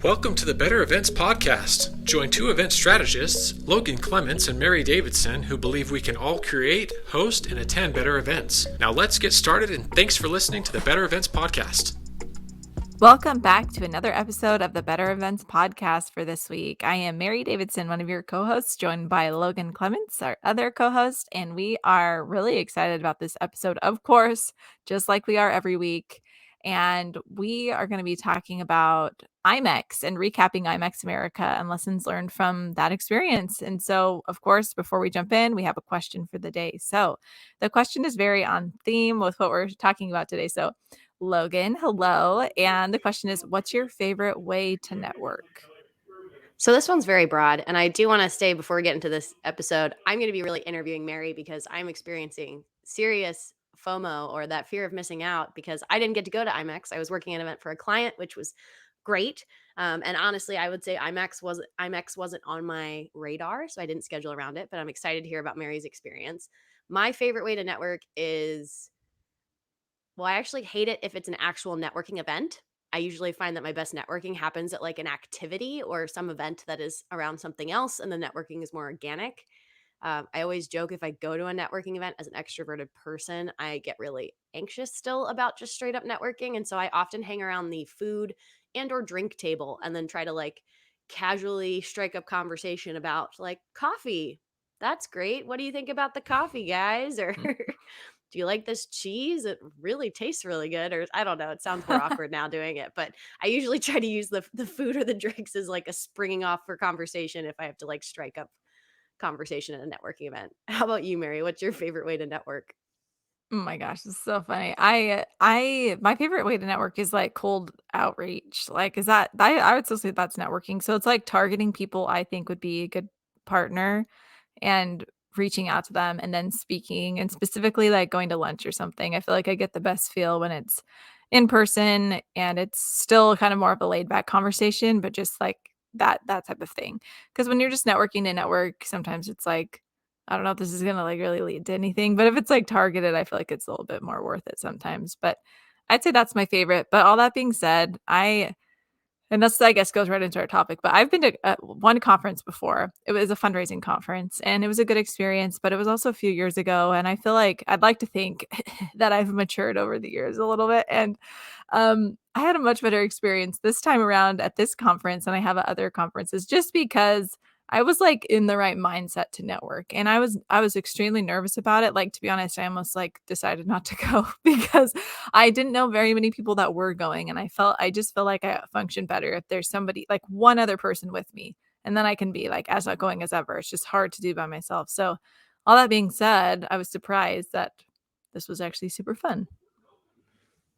Welcome to the Better Events Podcast. Join two event strategists, Logan Clements and Mary Davidson, who believe we can all create, host, and attend better events. Now let's get started, and thanks for listening to the Better Events Podcast. Welcome back to another episode of the Better Events Podcast for this week. I am Mary Davidson, one of your co-hosts, joined by Logan Clements, our other co-host, and we are really excited about this episode, of course, just like we are every week. And we are going to be talking about IMEX and recapping IMEX America and lessons learned from that experience. And so, of course, before we jump in, we have a question for the day. So the question is very on theme with what we're talking about today. So Logan, hello. And the question is, what's your favorite way to network? So this one's very broad, and I do want to stay before we get into this episode. I'm going to be really interviewing Mary because I'm experiencing serious FOMO, or that fear of missing out, because I didn't get to go to IMEX. I was working an event for a client, which was great. And honestly, I would say IMEX wasn't on my radar, so I didn't schedule around it. But I'm excited to hear about Mary's experience. My favorite way to network is, well, I actually hate it if it's an actual networking event. I usually find that my best networking happens at like an activity or some event that is around something else, and the networking is more organic. I always joke, if I go to a networking event as an extroverted person, I get really anxious still about just straight up networking. And so I often hang around the food and or drink table and then try to like casually strike up conversation about like coffee. That's great. What do you think about the coffee, guys? Or do you like this cheese? It really tastes really good. Or I don't know. It sounds more awkward now doing it. But I usually try to use the food or the drinks as like a springing off for conversation if I have to like strike up conversation at a networking event. How about you, Mary? What's your favorite way to network? Oh my gosh, it's so funny. My favorite way to network is like cold outreach. Like, is that I would still say that's networking. So it's like targeting people I think would be a good partner and reaching out to them and then speaking, and specifically like going to lunch or something. I feel like I get the best feel when it's in person and it's still kind of more of a laid back conversation, but just like that type of thing. Because when you're just networking to network, sometimes it's like, I don't know if this is gonna like really lead to anything, but if it's like targeted, I feel like it's a little bit more worth it sometimes. But I'd say that's my favorite. But all that being said, and that's, I guess, goes right into our topic, but I've been to one conference before. It was a fundraising conference, and it was a good experience, but it was also a few years ago, and I feel like I'd like to think that I've matured over the years a little bit, and I had a much better experience this time around at this conference than I have at other conferences, just because I was, like, in the right mindset to network, and I was extremely nervous about it. Like, to be honest, I almost, like, decided not to go because I didn't know very many people that were going, and I just feel like I function better if there's somebody, like one other person with me, and then I can be like as outgoing as ever. It's just hard to do by myself. So all that being said, I was surprised that this was actually super fun.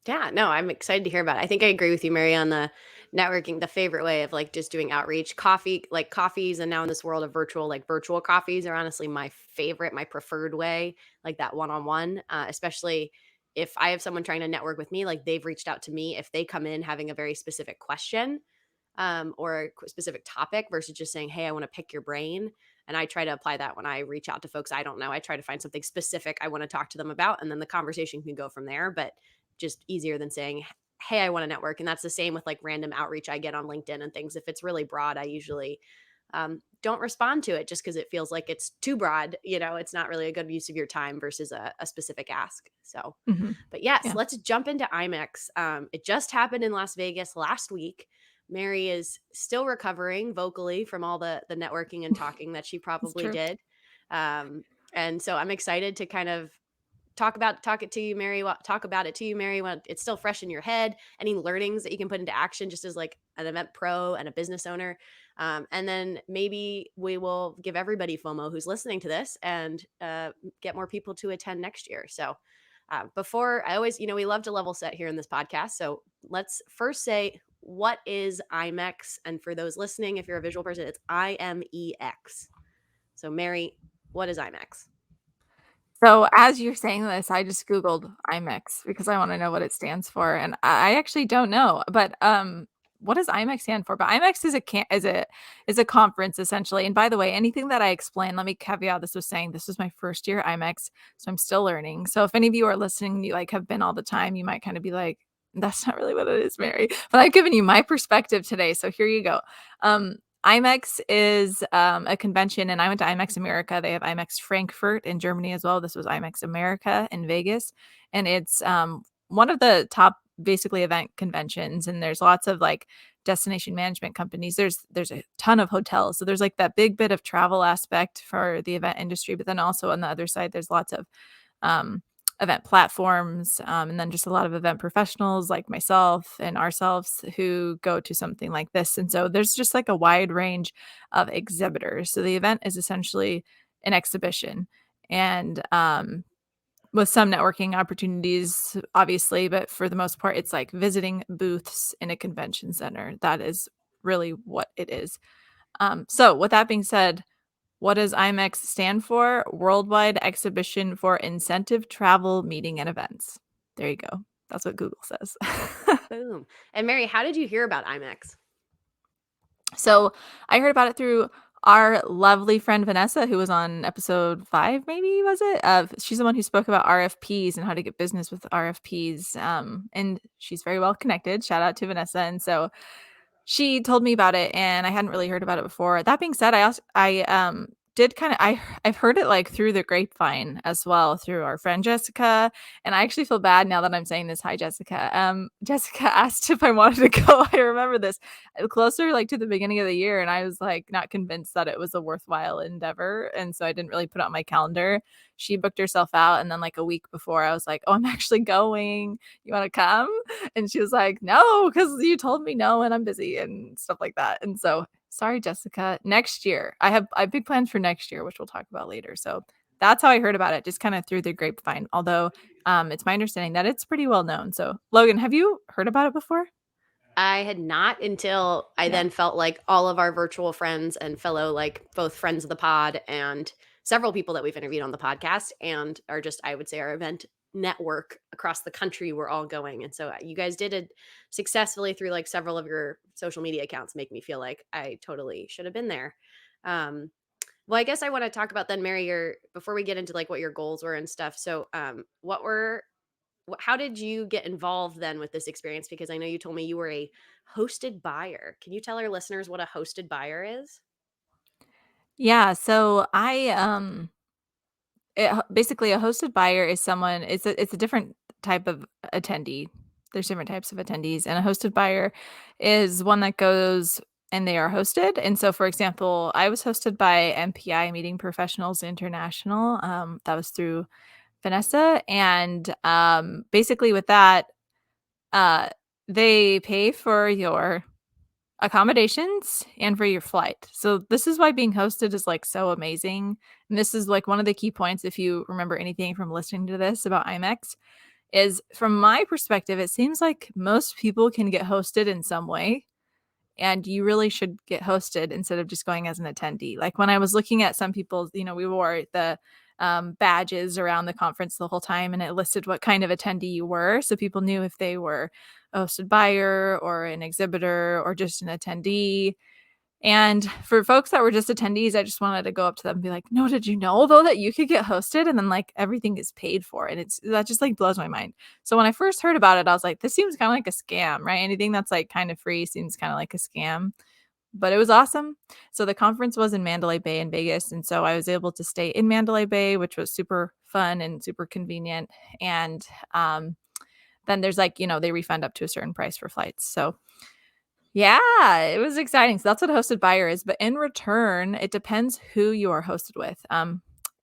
Yeah, no, I'm excited to hear about it. I think I agree with you, Mary, on the networking, the favorite way of like just doing outreach. Coffee, like coffees, and now in this world of virtual, like virtual coffees are honestly my favorite, my preferred way, like that one-on-one, especially if I have someone trying to network with me, like they've reached out to me if they come in having a very specific question, or a specific topic versus just saying, hey, I want to pick your brain. And I try to apply that when I reach out to folks I don't know. I try to find something specific I want to talk to them about, and then the conversation can go from there. But just easier than saying, hey, I want to network. And that's the same with like random outreach I get on LinkedIn and things. If it's really broad, I usually don't respond to it just because it feels like it's too broad. You know, it's not really a good use of your time versus a specific ask. So, Mhm. but yes, Yeah. let's jump into IMEX. It just happened in Las Vegas last week. Mary is still recovering vocally from all the networking and talking that she It's probably true. did. And so I'm excited to kind of talk about it to you, Mary, when it's still fresh in your head, any learnings that you can put into action just as like an event pro and a business owner. And then maybe we will give everybody FOMO who's listening to this and get more people to attend next year. So before I always, we love to level set here in this podcast. So let's first say, what is IMEX? And for those listening, if you're a visual person, it's IMEX. So Mary, what is IMEX? So as you're saying this, I just Googled IMEX because I want to know what it stands for, and I actually don't know. But what does IMEX stand for? But IMEX is a conference essentially. And by the way, anything that I explain, let me caveat this with saying this was my first year at IMEX, so I'm still learning. So if any of you are listening, you like have been all the time, you might kind of be like, That's not really what it is, Mary. But I've given you my perspective today, so here you go. IMEX is a convention, and I went to IMEX America. They have IMEX Frankfurt in Germany as well. This was IMEX America in Vegas, and it's one of the top basically event conventions. And there's lots of like destination management companies. There's a ton of hotels, so there's like that big bit of travel aspect for the event industry. But then also on the other side, there's lots of um, event platforms, and then just a lot of event professionals like myself and ourselves who go to something like this. And so there's just like a wide range of exhibitors. So the event is essentially an exhibition, and with some networking opportunities, obviously, but for the most part, it's like visiting booths in a convention center. That is really what it is. So with that being said, what does IMEX stand for? Worldwide Exhibition for Incentive Travel Meeting and Events. There you go. That's what Google says. Boom. And Mary, how did you hear about IMEX? So I heard about it through our lovely friend Vanessa, who was on episode 5, maybe was it? She's the one who spoke about RFPs and how to get business with RFPs. And she's very well connected. Shout out to Vanessa. And so she told me about it, and I hadn't really heard about it before. That being said, I did kind of I've heard it like through the grapevine as well through our friend Jessica, and I actually feel bad now that I'm saying this. Hi, Jessica. Jessica asked if I wanted to go. I remember this closer like to the beginning of the year, and I was like not convinced that it was a worthwhile endeavor, and so I didn't really put it on my calendar. She booked herself out, and then like a week before, I was like, "Oh, I'm actually going. You want to come?" And she was like, "No, because you told me no, and I'm busy," and stuff like that. And so, sorry, Jessica. Next year, I have big plans for next year, which we'll talk about later. So that's how I heard about it, just kind of through the grapevine. Although, it's my understanding that it's pretty well known. So, Logan, have you heard about it before? I had not until I Yeah. then felt like all of our virtual friends and fellow, like both friends of the pod and several people that we've interviewed on the podcast and are just, I would say, our event network across the country were all going. And so you guys did it successfully through like several of your social media accounts, make me feel like I totally should have been there. Um, well, I guess I want to talk about then, Mary, before we get into like what your goals were and stuff. So, how did you get involved then with this experience? Because I know you told me you were a hosted buyer. Can you tell our listeners what a hosted buyer is? Yeah. So basically a hosted buyer is someone. It's a different type of attendee. There's different types of attendees, and a hosted buyer is one that goes and they are hosted. And so, for example, I was hosted by MPI Meeting Professionals International. That was through Vanessa, and basically with that, uh, they pay for your accommodations and for your flight. So this is why being hosted is like so amazing. And this is like one of the key points if you remember anything from listening to this about IMEX is from my perspective it seems like most people can get hosted in some way, and you really should get hosted instead of just going as an attendee. Like when I was looking at some people's, we wore the badges around the conference the whole time, and it listed what kind of attendee you were. So people knew if they were a hosted buyer or an exhibitor or just an attendee. And for folks that were just attendees, I just wanted to go up to them and be like, "No, did you know though that you could get hosted and then like everything is paid for?" And that just like blows my mind. So when I first heard about it, I was like, this seems kind of like a scam, right? Anything that's like kind of free seems kind of like a scam. But it was awesome. So the conference was in Mandalay Bay in Vegas, and so I was able to stay in Mandalay Bay, which was super fun and super convenient. And then there's like, they refund up to a certain price for flights. So yeah, it was exciting. So that's what a hosted buyer is. But in return, it depends who you are hosted with.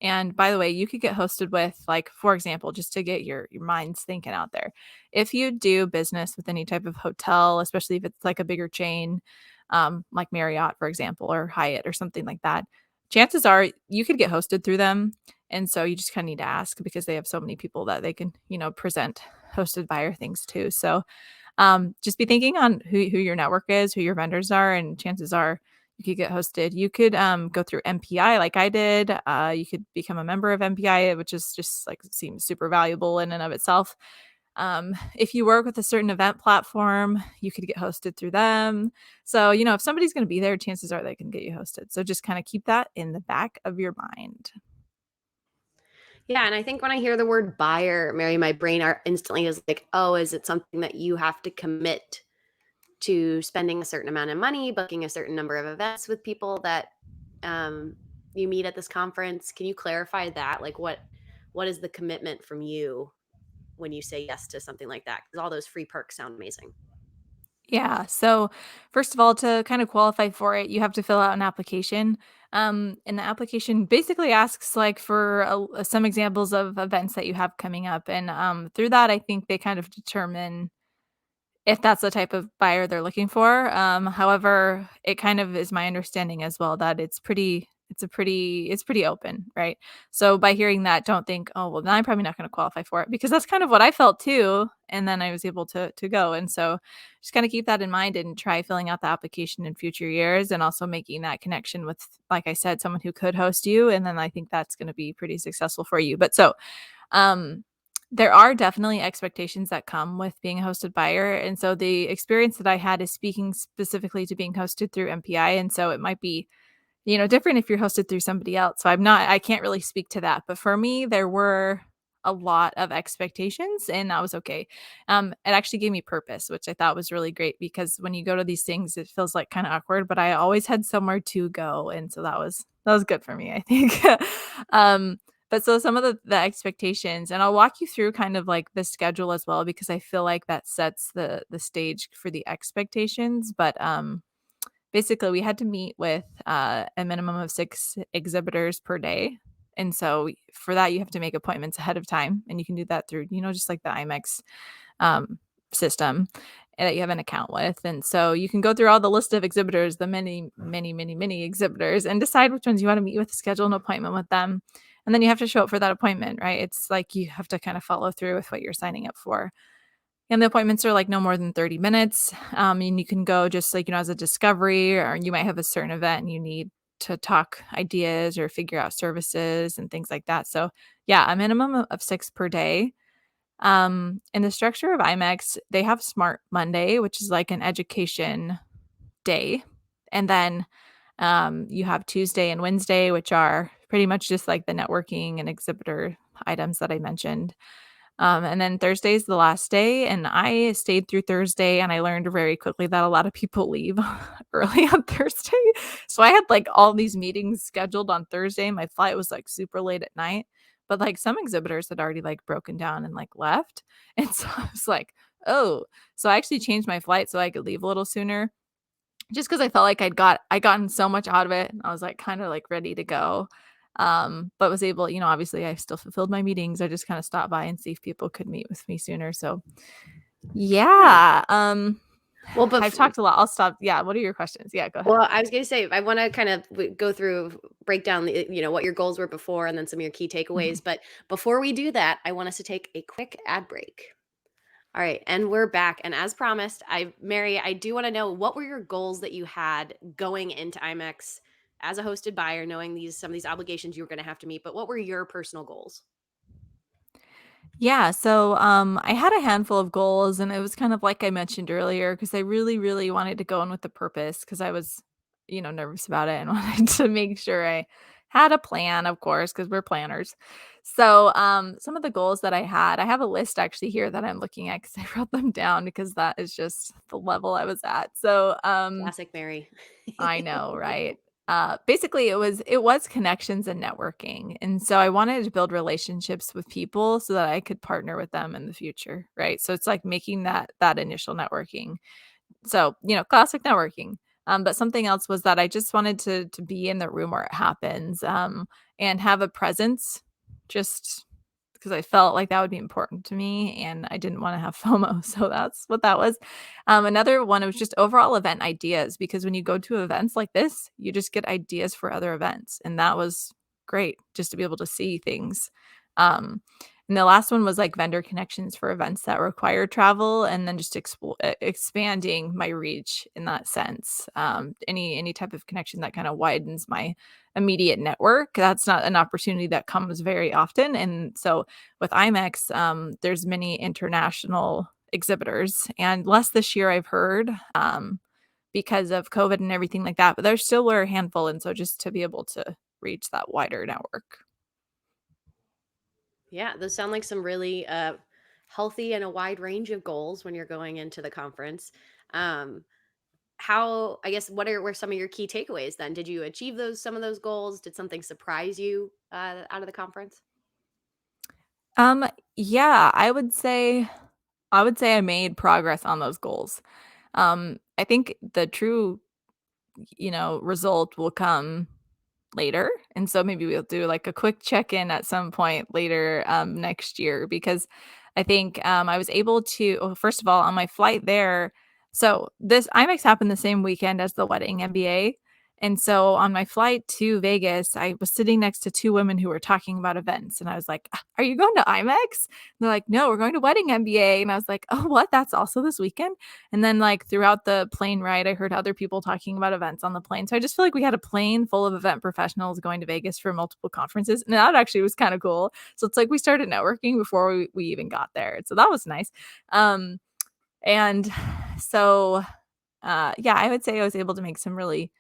And by the way, you could get hosted with, like, for example, just to get your minds thinking out there. If you do business with any type of hotel, especially if it's like a bigger chain, like Marriott, for example, or Hyatt or something like that, chances are you could get hosted through them. And so you just kind of need to ask because they have so many people that they can, present hosted buyer things to. So just be thinking on who your network is, who your vendors are, and chances are you could get hosted. You could go through MPI like I did. You could become a member of MPI, which is just like seems super valuable in and of itself. If you work with a certain event platform, you could get hosted through them. So, if somebody's going to be there, chances are they can get you hosted. So just kind of keep that in the back of your mind. Yeah, and I think when I hear the word buyer, Mary, my brain instantly is like, oh, is it something that you have to commit to spending a certain amount of money, booking a certain number of events with people that you meet at this conference? Can you clarify that? Like, what is the commitment from you when you say yes to something like that? Because all those free perks sound amazing. Yeah. So, first of all, to kind of qualify for it, you have to fill out an application. And the application basically asks like for some examples of events that you have coming up, and through that, I think they kind of determine if that's the type of buyer they're looking for. However, it kind of is my understanding as well that it's pretty open, right? So by hearing that, don't think, oh well, then I'm probably not going to qualify for it, because that's kind of what I felt too. And then I was able to go. And so just kind of keep that in mind and try filling out the application in future years, and also making that connection with, like I said, someone who could host you. And then I think that's going to be pretty successful for you. But so um, there are definitely expectations that come with being a hosted buyer. And so the experience that I had is speaking specifically to being hosted through MPI. And so it might be, different if you're hosted through somebody else. So I can't really speak to that. But for me, there were a lot of expectations, and that was okay. It actually gave me purpose, which I thought was really great, because when you go to these things, it feels like kind of awkward, but I always had somewhere to go. And so that was good for me, I think. um, but so some of the expectations, and I'll walk you through kind of like the schedule as well, because I feel like that sets the stage for the expectations. But basically, we had to meet with a minimum of 6 exhibitors per day. And so for that, you have to make appointments ahead of time. And you can do that through, just like the IMEX um, system that you have an account with. And so you can go through all the list of exhibitors, the many, many, many, many exhibitors, and decide which ones you want to meet with, schedule an appointment with them. And then you have to show up for that appointment, right? It's like you have to kind of follow through with what you're signing up for. And the appointments are like no more than 30 minutes. And you can go just like, as a discovery, or you might have a certain event and you need to talk ideas or figure out services and things like that. So, yeah, a minimum of 6 per day. In the structure of IMEX, they have Smart Monday, which is like an education day. And then you have Tuesday and Wednesday, which are pretty much just like the networking and exhibitor items that I mentioned. And then Thursday is the last day, and I stayed through Thursday, and I learned very quickly that a lot of people leave early on Thursday. So I had like all these meetings scheduled on Thursday. My flight was like super late at night, but like some exhibitors had already like broken down and like left. And so I was like, oh, so I actually changed my flight so I could leave a little sooner, just because I felt like I gotten so much out of it. I was like kind of like ready to go. But was able, obviously I still fulfilled my meetings. I just kind of stopped by and see if people could meet with me sooner. So yeah. Well, but I've talked a lot. I'll stop. Yeah. What are your questions? Yeah, go ahead. well, I was going to say, I want to kind of go through, break down what your goals were before, and then some of your key takeaways. Mhm. But before we do that, I want us to take a quick ad break. All right, and we're back. And as promised, Mary, I do want to know, what were your goals that you had going into IMEX as a hosted buyer, knowing some of these obligations you were going to have to meet, but what were your personal goals? Yeah, so I had a handful of goals, and it was kind of like I mentioned earlier, because I really, really wanted to go in with the purpose, because I was, nervous about it, and wanted to make sure I had a plan, of course, because we're planners. So some of the goals that I have a list actually here that I'm looking at, because I wrote them down, because that is just the level I was at. So Classic Mary. I know, right? Basically, it was connections and networking, and so I wanted to build relationships with people so that I could partner with them in the future, right? So it's like making that initial networking. So classic networking. But something else was that I just wanted to be in the room where it happens, and have a presence, just because I felt like that would be important to me, and I didn't want to have FOMO. So that's what that was. Another one was just overall event ideas, because when you go to events like this, you just get ideas for other events. And that was great, just to be able to see things. Um, and the last one was like vendor connections for events that require travel, and then just expanding my reach in that sense. Any type of connection that kind of widens my immediate network. That's not an opportunity that comes very often. And so with IMEX, there's many international exhibitors, and less this year I've heard, because of COVID and everything like that. But there still were a handful, and so just to be able to reach that wider network. Yeah, those sound like some really healthy and a wide range of goals when you're going into the conference. Um, how, I guess, were some of your key takeaways then? Did you achieve some of those goals? Did something surprise you out of the conference? Um, yeah, I would say I made progress on those goals. I think the true, result will come later. And so maybe we'll do like a quick check-in at some point later next year because I think I was able to, well, first of all, on my flight there, so this IMEX happened the same weekend as the wedding MBA. And so on my flight to Vegas, I was sitting next to two women who were talking about events. And I was like, "Are you going to IMEX?" And they're like, "No, we're going to wedding MBA." And I was like, "Oh, what? That's also this weekend?" And then, like, throughout the plane ride, I heard other people talking about events on the plane. So I just feel like we had a plane full of event professionals going to Vegas for multiple conferences. And that actually was kind of cool. So it's like we started networking before we even got there. So that was nice. Um, and so, yeah, I would say I was able to make some really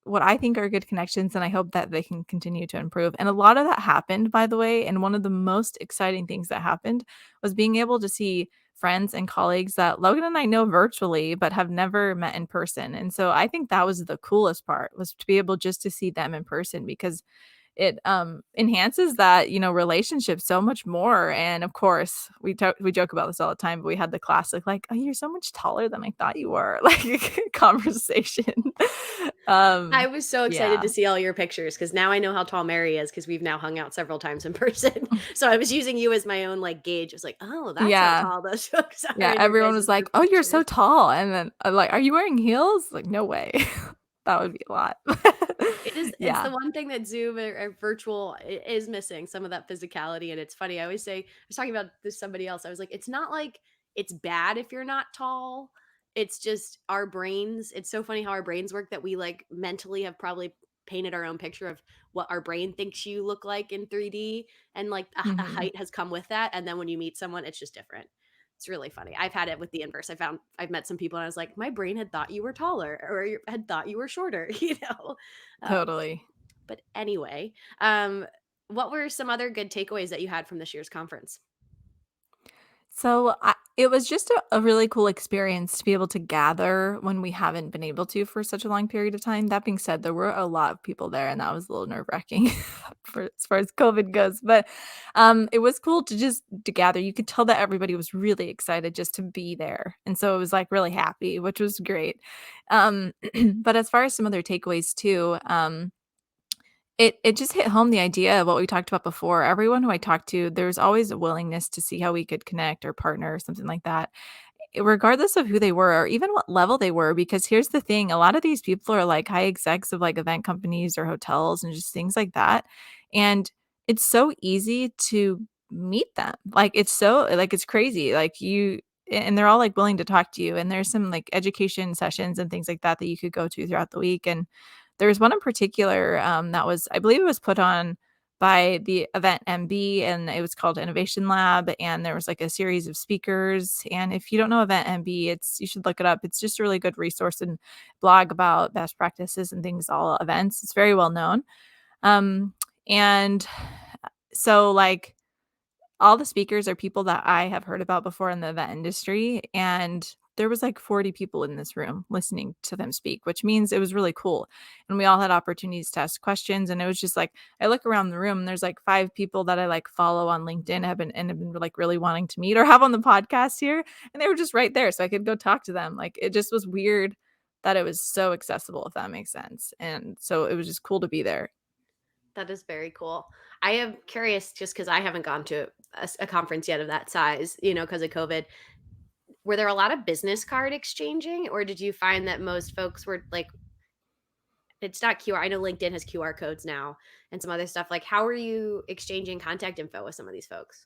what I think are good connections, and I hope that they can continue to improve. And a lot of that happened, by the way, and one of the most exciting things that happened was being able to see friends and colleagues that Logan and I know virtually but have never met in person. And so I think that was the coolest part, was to be able just to see them in person because it enhances that, relationship so much more. And of course, we joke about this all the time, but we had the classic like, "Oh, you're so much taller than I thought you were," like conversation. I was so excited Yeah. to see all your pictures because now I know how tall Mary is because we've now hung out several times in person. So I was using you as my own like gauge. I was like, oh, that's how Yeah. tall those folks are Yeah, in your everyone guys' was like, group "Oh, you're so pictures. tall." And then I'm like, "Are you wearing heels?" Like, "No way." That would be a lot. It's Yeah. the one thing that Zoom or virtual is missing, some of that physicality. And it's funny. I always say, I was talking about this to somebody else. I was like, it's not like it's bad if you're not tall. It's just our brains. It's so funny how our brains work that we like mentally have probably painted our own picture of what our brain thinks you look like in 3D. And like a Mhm. height has come with that. And then when you meet someone, it's just different. It's really funny. I've had it with the inverse. I've met some people and I was like, my brain had thought you were taller or had thought you were shorter, you know? Um, Totally. but anyway, um, what were some other good takeaways that you had from this year's conference? So, it was just a really cool experience to be able to gather when we haven't been able to for such a long period of time. That being said, there were a lot of people there, and that was a little nerve-wracking for as far as COVID goes, but, it was cool to gather. You could tell that everybody was really excited just to be there, and so it was, like, really happy, which was great. Um, but as far as some other takeaways too, it just hit home the idea of what we talked about before. Everyone who I talked to, there's always a willingness to see how we could connect or partner or something like that, regardless of who they were or even what level they were. Because here's the thing, a lot of these people are like high execs of like event companies or hotels and just things like that. And it's so easy to meet them. Like it's so like it's crazy. Like and they're all like willing to talk to you. And there's some like education sessions and things like that that you could go to throughout the week. And there's one in particular that was, I believe it was put on by the event MB, and it was called Innovation Lab, and there was like a series of speakers. And if you don't know event MB, you should look it up. It's just a really good resource and blog about best practices and things, all events. It's very well known. Um, and so like all the speakers are people that I have heard about before in the event industry, and there was like 40 people in this room listening to them speak, which means it was really cool. And we all had opportunities to ask questions, and it was just like I look around the room and there's like 5 people that I like follow on LinkedIn have been like really wanting to meet or have on the podcast here, and they were just right there so I could go talk to them. Like it just was weird that it was so accessible, if that makes sense. And so it was just cool to be there. That is very cool. I am curious just because I haven't gone to a conference yet of that size, because of COVID. Were there a lot of business card exchanging, or did you find that most folks were like, it's not QR? I know LinkedIn has QR codes now and some other stuff. Like, how are you exchanging contact info with some of these folks?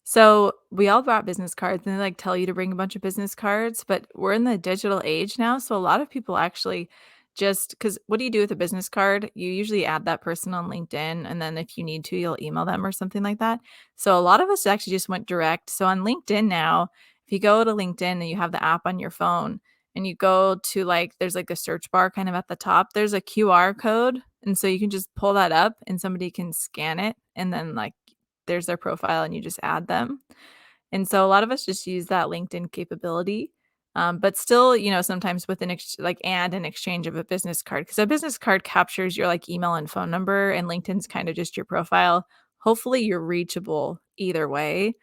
So we all brought business cards and they like tell you to bring a bunch of business cards, but we're in the digital age now. So a lot of people actually just because what do you do with a business card? You usually add that person on LinkedIn. And then if you need to, you'll email them or something like that. So a lot of us actually just went direct. So on LinkedIn now, if you go to LinkedIn and you have the app on your phone and you go to like, there's like a search bar kind of at the top, there's a QR code. And so you can just pull that up and somebody can scan it and then like there's their profile and you just add them. And so a lot of us just use that LinkedIn capability. But still, sometimes with an exchange of a business card, because a business card captures your like email and phone number, and LinkedIn's kind of just your profile. Hopefully you're reachable either way.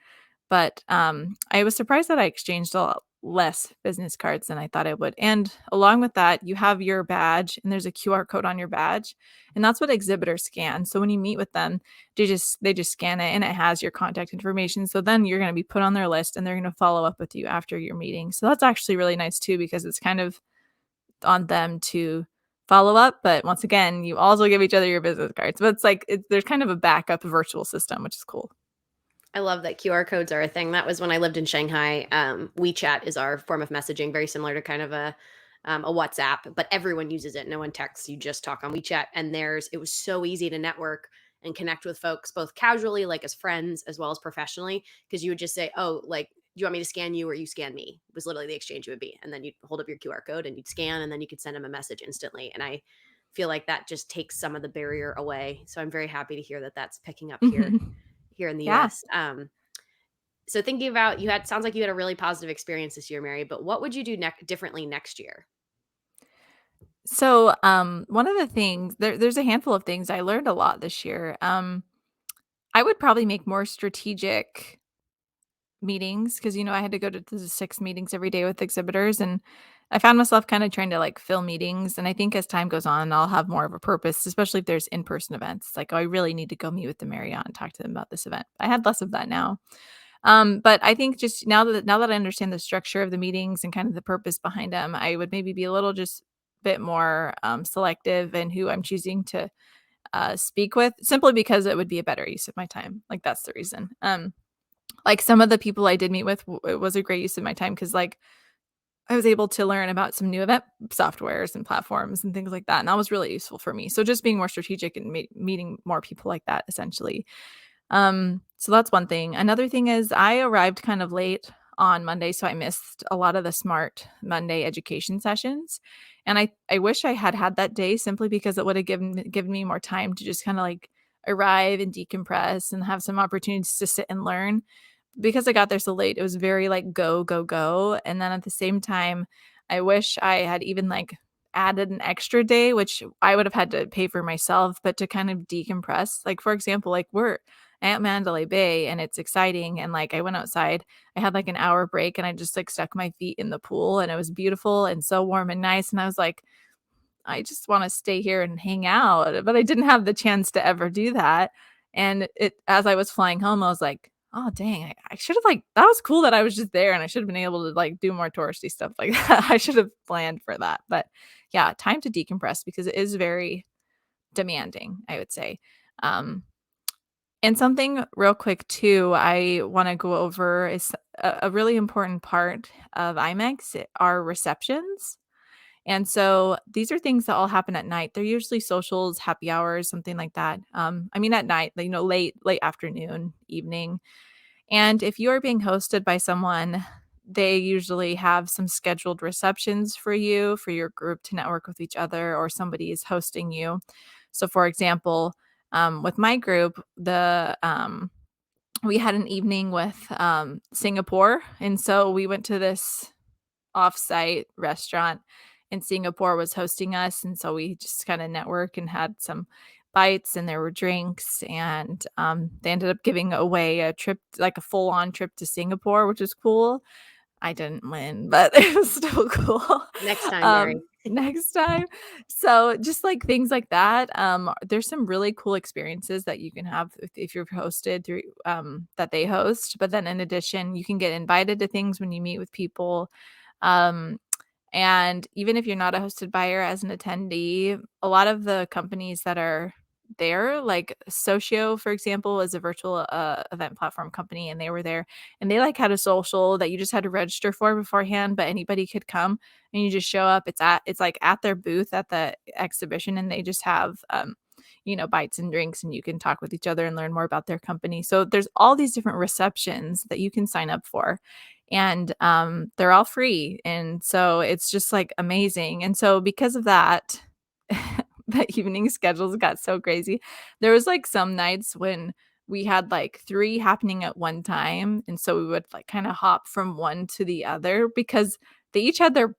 But I was surprised that I exchanged a lot less business cards than I thought I would. And along with that, you have your badge and there's a QR code on your badge. And that's what exhibitors scan. So when you meet with them, they just scan it and it has your contact information. So then you're going to be put on their list and they're going to follow up with you after your meeting. So that's actually really nice too, because it's kind of on them to follow up. But once again, you also give each other your business cards. But it's like there's kind of a backup virtual system, which is cool. I love that QR codes are a thing. That was when I lived in Shanghai. WeChat is our form of messaging, very similar to kind of a WhatsApp, but everyone uses it. No one texts. You just talk on WeChat. And it was so easy to network and connect with folks, both casually, like as friends, as well as professionally, because you would just say, oh, like, do you want me to scan you or you scan me? It was literally the exchange it would be. And then you'd hold up your QR code and you'd scan, and then you could send them a message instantly. And I feel like that just takes some of the barrier away. So I'm very happy to hear that that's picking up here in the Yeah. US. So thinking about sounds like you had a really positive experience this year, Mary, but what would you do differently next year? So, one of the things there's a handful of things I learned a lot this year. I would probably make more strategic meetings because I had to go to the 6 meetings every day with exhibitors, and I found myself kind of trying to like fill meetings. And I think as time goes on, I'll have more of a purpose, especially if there's in-person events. Like, oh, I really need to go meet with the Marriott and talk to them about this event. I had less of that now. But I think just now that I understand the structure of the meetings and kind of the purpose behind them, I would maybe be a little just bit more selective in who I'm choosing to speak with, simply because it would be a better use of my time. Like that's the reason. Like some of the people I did meet with, it was a great use of my time because like I was able to learn about some new event softwares and platforms and things like that, and that was really useful for me. So just being more strategic and meeting more people like that, essentially. So that's one thing. Another thing is I arrived kind of late on Monday, so I missed a lot of the Smart Monday education sessions. And I wish I had had that day simply because it would have given me more time to just kind of like arrive and decompress and have some opportunities to sit and learn. Because I got there so late, it was very like go, go, go. And then at the same time, I wish I had even like added an extra day, which I would have had to pay for myself, but to kind of decompress. Like, for example, like we're at Mandalay Bay and it's exciting. And like I went outside, I had like an hour break and I just like stuck my feet in the pool and it was beautiful and so warm and nice. And I was like, I just want to stay here and hang out. But I didn't have the chance to ever do that. And as I was flying home, I was like, oh dang, I should have like that was cool that I was just there and I should have been able to like do more touristy stuff like that. I should have planned for that. But yeah, time to decompress because it is very demanding, I would say. Um, and something real quick too, I want to go over is a really important part of IMEX are receptions. And so these are things that all happen at night. They're usually socials, happy hours, something like that. I mean at night, late afternoon, evening. And if you are being hosted by someone, they usually have some scheduled receptions for you, for your group to network with each other, or somebody is hosting you. So for example, with my group, we had an evening with Singapore. And so we went to this offsite restaurant and Singapore was hosting us. And so we just kind of network and had some bites and there were drinks. And they ended up giving away a trip, like a full on trip to Singapore, which is cool. I didn't win, but it was still cool. Next time, Mary. Next time. So just like things like that. There's some really cool experiences that you can have if you're hosted through that they host. But then in addition, you can get invited to things when you meet with people. Um, and even if you're not a hosted buyer as an attendee, a lot of the companies that are there, like Socio, for example, is a virtual event platform company, and they were there, and they like had a social that you just had to register for beforehand, but anybody could come, and you just show up. It's like at their booth at the exhibition, and they just have bites and drinks, and you can talk with each other and learn more about their company. So there's all these different receptions that you can sign up for. And they're all free. And so it's just like amazing. And so because of that, the evening schedules got so crazy. There was like some nights when we had like 3 happening at one time. And so we would like kind of hop from one to the other because they each had their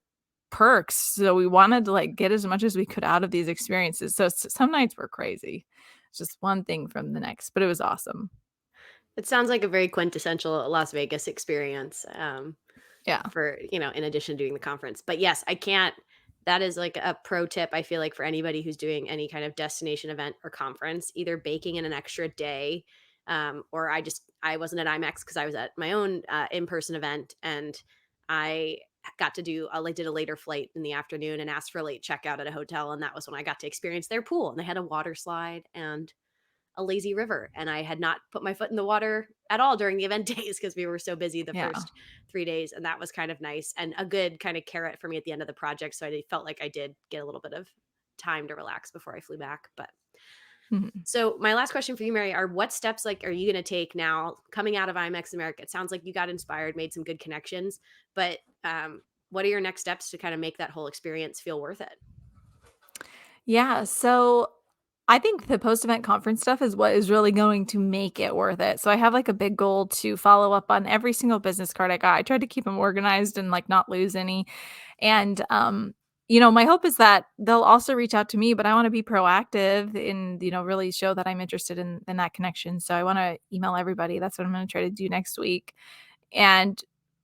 perks. So we wanted to like get as much as we could out of these experiences. So some nights were crazy. It's just one thing from the next, but it was awesome. It sounds like a very quintessential Las Vegas experience. Yeah. For, in addition to doing the conference. But yes, I can't, that is like a pro tip, I feel like, for anybody who's doing any kind of destination event or conference, either baking in an extra day, or I wasn't at IMEX because I was at my own in-person event, and I got to did a later flight in the afternoon and asked for a late checkout at a hotel. And that was when I got to experience their pool, and they had a water slide and a lazy river, and I had not put my foot in the water at all during the event days because we were so busy the Yeah. first 3 days, and that was kind of nice and a good kind of carrot for me at the end of the project. So I felt like I did get a little bit of time to relax before I flew back. But Mhm. so my last question for you, Mary, are what steps are you going to take now coming out of IMEX America? It sounds like you got inspired, made some good connections, but what are your next steps to kind of make that whole experience feel worth it? Yeah, so I think the post-event conference stuff is what is really going to make it worth it. So I have like a big goal to follow up on every single business card I got. I tried to keep them organized and like not lose any. And my hope is that they'll also reach out to me, but I want to be proactive and really show that I'm interested in that connection. So I want to email everybody. That's what I'm going to try to do next week. And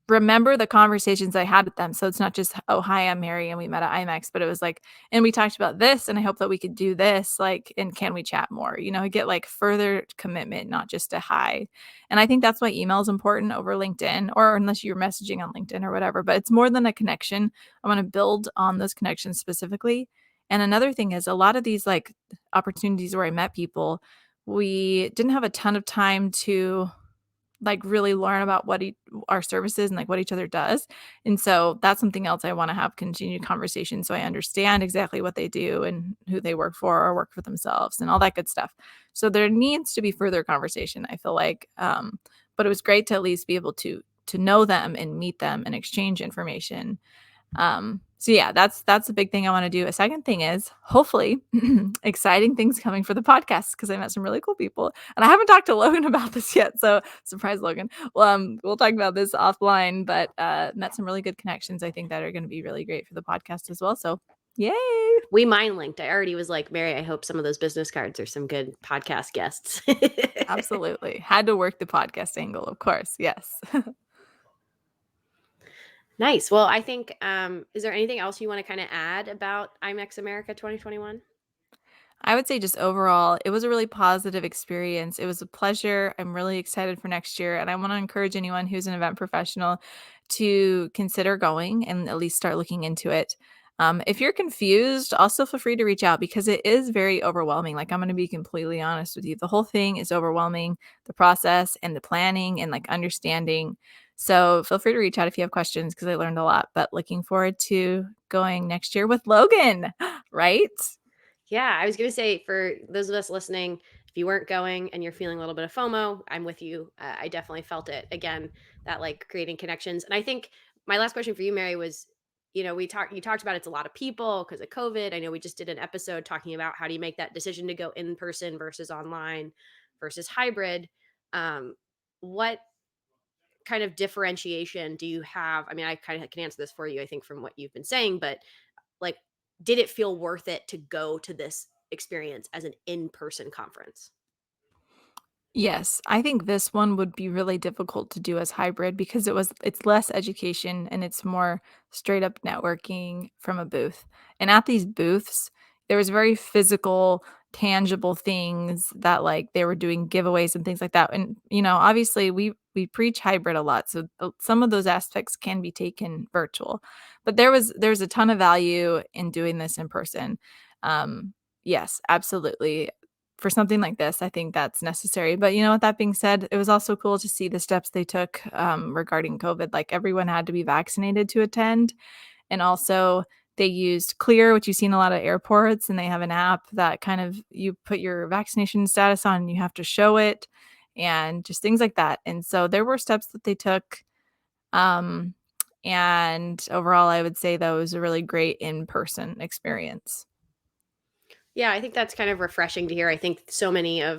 remember the conversations I had with them. So it's not just, "Oh, hi, I'm Mary, and we met at IMEX," but it was like, "And we talked about this, and I hope that we could do this, like, and can we chat more?" Get, like, further commitment, not just a hi. And I think that's why email is important over LinkedIn, or unless you're messaging on LinkedIn or whatever, but it's more than a connection. I wanna build on those connections specifically. And another thing is a lot of these, like, opportunities where I met people, we didn't have a ton of time to like really learn about what our services and like what each other does. And so that's something else I want to have continued conversation so I understand exactly what they do and who they work for or work for themselves and all that good stuff. So there needs to be further conversation, I feel like. But it was great to at least be able to know them and meet them and exchange information. So yeah, that's a big thing I want to do. A second thing is hopefully exciting things coming for the podcast because I met some really cool people. And I haven't talked to Logan about this yet. So surprise Logan. Well, we'll talk about this offline, but met some really good connections I think that are going to be really great for the podcast as well. So yay. We mind linked. I already was like, Mary, I hope some of those business cards are some good podcast guests. Absolutely. Had to work the podcast angle, of course. Yes. Nice. Well, I think, is there anything else you want to kind of add about IMEX America 2021? I would say just overall, it was a really positive experience. It was a pleasure. I'm really excited for next year. And I want to encourage anyone who's an event professional to consider going and at least start looking into it. If you're confused, also feel free to reach out because it is very overwhelming. Like, I'm going to be completely honest with you. The whole thing is overwhelming, the process and the planning and like understanding. So feel free to reach out if you have questions because I learned a lot. But looking forward to going next year with Logan, right? Yeah, I was going to say, for those of us listening, if you weren't going and you're feeling a little bit of FOMO, I'm with you. I definitely felt it. Again, that like creating connections. And I think my last question for you, Mary, was, you talked about it's a lot of people because of COVID. I know we just did an episode talking about how do you make that decision to go in person versus online versus hybrid. What kind of differentiation do you have? I mean, I kind of can answer this for you, I think, from what you've been saying, but like, did it feel worth it to go to this experience as an in-person conference? Yes, I think this one would be really difficult to do as hybrid because it's less education and it's more straight up networking from a booth. And at these booths, there was very physical, tangible things that like they were doing giveaways and things like that. And obviously we preach hybrid a lot, so some of those aspects can be taken virtual. But there's a ton of value in doing this in person. Yes, absolutely for something like this, I think that's necessary. But with that being said, it was also cool to see the steps they took regarding COVID. Like everyone had to be vaccinated to attend. And also they used Clear, which you see in a lot of airports, and they have an app that kind of you put your vaccination status on and you have to show it and just things like that. And so there were steps that they took. Um, and overall, I would say that was a really great in-person experience. Yeah, I think that's kind of refreshing to hear. I think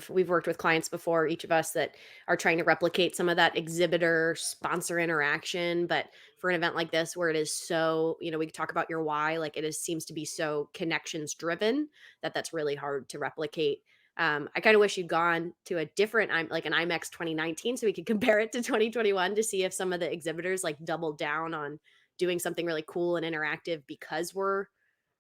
we've worked with clients before, each of us, that are trying to replicate some of that exhibitor sponsor interaction. But for an event like this, where it is so, we could talk about your why, like seems to be so connections driven that's really hard to replicate. I kind of wish you'd gone to a different, like an IMEX 2019, so we could compare it to 2021 to see if some of the exhibitors like doubled down on doing something really cool and interactive, because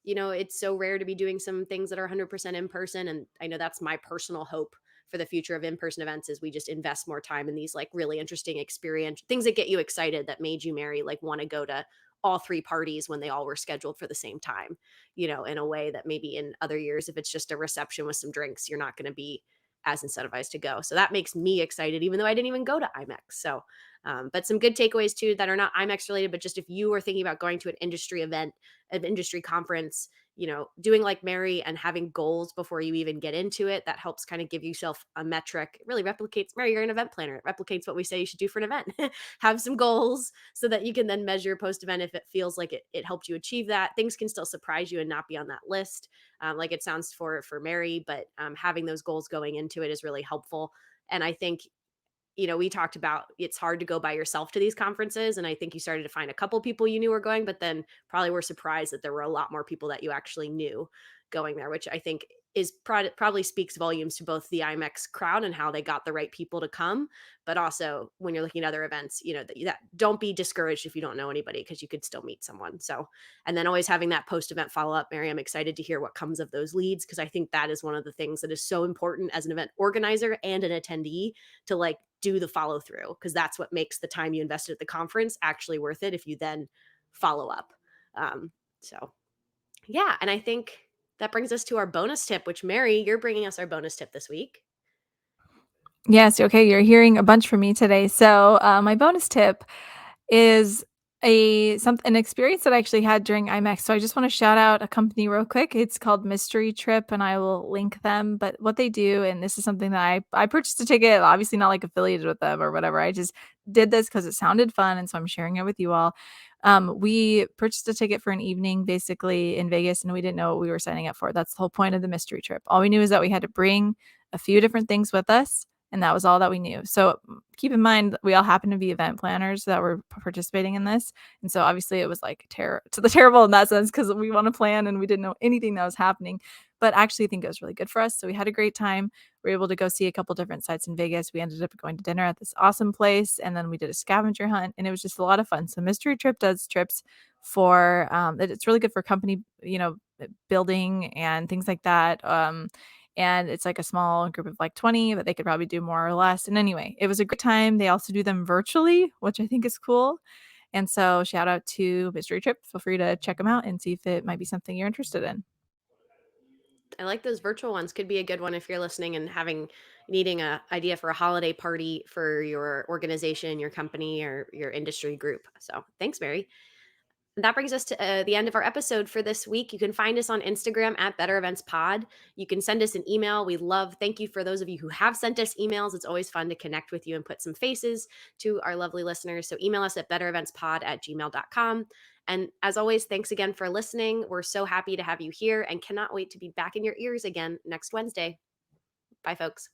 it's so rare to be doing some things that are 100% in person. And I know that's my personal hope for the future of in-person events, is we just invest more time in these like really interesting experience things that get you excited, that made you, Mary, like want to go to all three parties when they all were scheduled for the same time, in a way that maybe in other years, if it's just a reception with some drinks, you're not going to be as incentivized to go. So that makes me excited, even though I didn't even go to IMEX. So, but some good takeaways too that are not IMEX related, but just if you are thinking about going to an industry event, an industry conference, doing like Mary and having goals before you even get into it, that helps kind of give yourself a metric. It really replicates, Mary, you're an event planner. It replicates what we say you should do for an event. Have some goals so that you can then measure post event if it feels like it helped you achieve that. Things can still surprise you and not be on that list, like it sounds for Mary, but having those goals going into it is really helpful. And I think, we talked about it's hard to go by yourself to these conferences. And I think you started to find a couple people you knew were going, but then probably were surprised that there were a lot more people that you actually knew going there, which I think probably speaks volumes to both the IMEX crowd and how they got the right people to come. But also when you're looking at other events, that don't be discouraged if you don't know anybody, because you could still meet someone. So, and then always having that post event follow up, Mary, I'm excited to hear what comes of those leads, because I think that is one of the things that is so important as an event organizer and an attendee, to like do the follow through, because that's what makes the time you invested at the conference actually worth it if you then follow up. So yeah, and I think that brings us to our bonus tip, which, Mary, you're bringing us our bonus tip this week. Yes, okay, you're hearing a bunch from me today. So, my bonus tip is an experience that I actually had during IMEX. So I just want to shout out a company real quick. It's called Mystery Trip, and I will link them. But what they do, and this is something that I purchased a ticket, obviously not like affiliated with them or whatever. I just did this because it sounded fun, and so I'm sharing it with you all. We purchased a ticket for an evening basically in Vegas, and we didn't know what we were signing up for. That's the whole point of the Mystery Trip. All we knew is that we had to bring a few different things with us, and that was all that we knew. So keep in mind, we all happen to be event planners that were participating in this. And so obviously it was like to the terrible in that sense, because we want to plan and we didn't know anything that was happening. But actually, I think it was really good for us. So we had a great time. We were able to go see a couple different sites in Vegas. We ended up going to dinner at this awesome place. And then we did a scavenger hunt, and it was just a lot of fun. So Mystery Trip does trips for, it's really good for company, building and things like that. And it's like a small group of like 20, but they could probably do more or less. And anyway, it was a great time. They also do them virtually, which I think is cool. And so shout out to Mystery Trip. Feel free to check them out and see if it might be something you're interested in. I like those virtual ones. Could be a good one if you're listening and needing a idea for a holiday party for your organization, your company, or your industry group. So thanks, Mary. That brings us to the end of our episode for this week. You can find us on Instagram at Better Events Pod. You can send us an email. Thank you for those of you who have sent us emails. It's always fun to connect with you and put some faces to our lovely listeners. So email us at bettereventspod@gmail.com. And as always, thanks again for listening. We're so happy to have you here and cannot wait to be back in your ears again next Wednesday. Bye, folks.